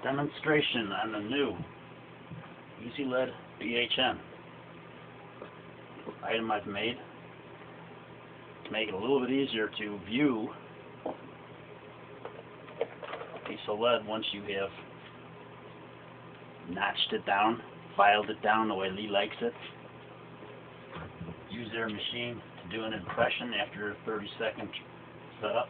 Demonstration on the new LEAD BHN item I've made to make it a little bit easier to view a piece of lead once you have notched it down, filed it down the way Lee likes it. Use their machine to do an impression after a 30-second setup.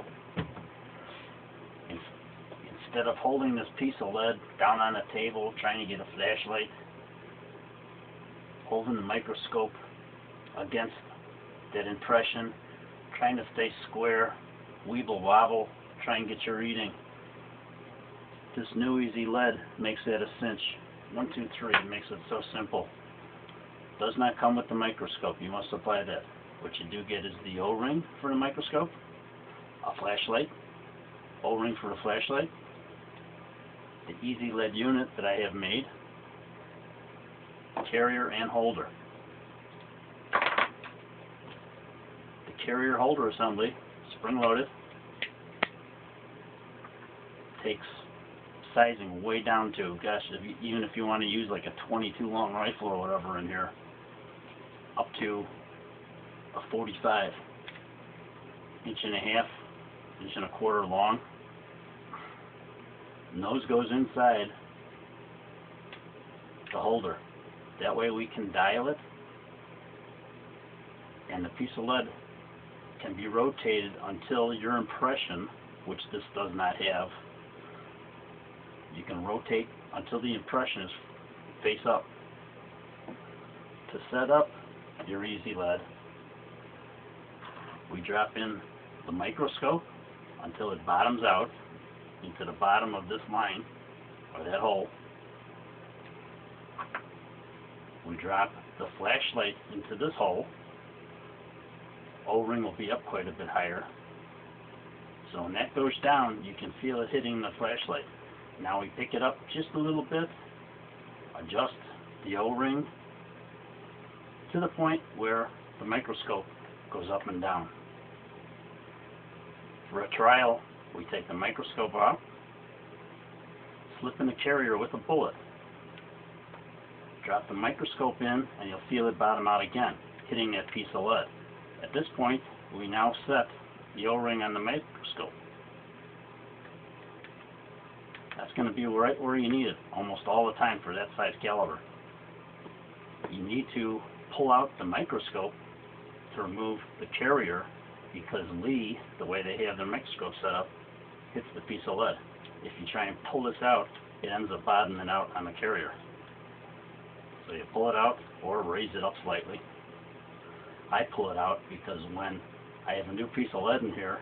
Instead of holding this piece of lead down on a table trying to get a flashlight, holding the microscope against that impression, trying to stay square, weeble wobble, try and get your reading. This new easy lead makes that a cinch. 1, 2, 3, makes it so simple. Does not come with the microscope. You must apply that. What you do get is the O-ring for the microscope, a flashlight, O-ring for the flashlight, the easy lead unit that I have made, carrier and holder. The carrier holder assembly, spring-loaded, takes sizing way down to, gosh, even if you want to use like a 22 long rifle or whatever in here, up to a 45, 1.5 inches, 1.25 inches long. And those goes inside the holder. That way we can dial it, and the piece of lead can be rotated until your impression, which this does not have, you can rotate until the impression is face up. To set up your easy lead, we drop in the microscope until it bottoms out into the bottom of this line, or that hole. We drop the flashlight into this hole. O-ring will be up quite a bit higher. So when that goes down, you can feel it hitting the flashlight. Now we pick it up just a little bit, adjust the O-ring to the point where the microscope goes up and down. For a trial, we take the microscope off, slip in the carrier with a bullet, drop the microscope in, and you'll feel it bottom out again, hitting that piece of lead. At this point, we now set the O-ring on the microscope. That's going to be right where you need it almost all the time for that size caliber. You need to pull out the microscope to remove the carrier, because Lee, the way they have their microscope set up, hits the piece of lead. If you try and pull this out, it ends up bottoming out on the carrier. So you pull it out or raise it up slightly. I pull it out because when I have a new piece of lead in here,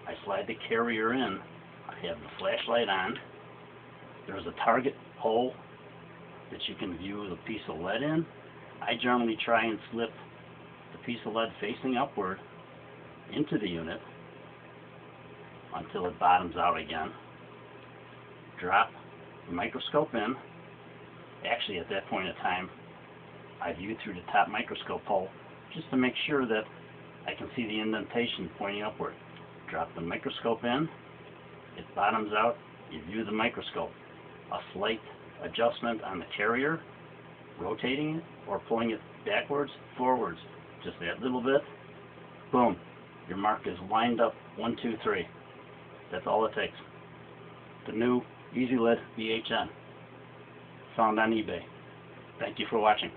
I slide the carrier in, I have the flashlight on, there's a target hole that you can view the piece of lead in. I generally try and slip the piece of lead facing upward into the unit until it bottoms out again. Drop the microscope in. Actually, at that point in time, I view through the top microscope hole just to make sure that I can see the indentation pointing upward. Drop the microscope in, it bottoms out, you view the microscope. A slight adjustment on the carrier, rotating it or pulling it backwards, forwards, just that little bit, boom, your mark is lined up. 1, 2, 3. That's all it takes. The new LEAD BHN, found on eBay. Thank you for watching.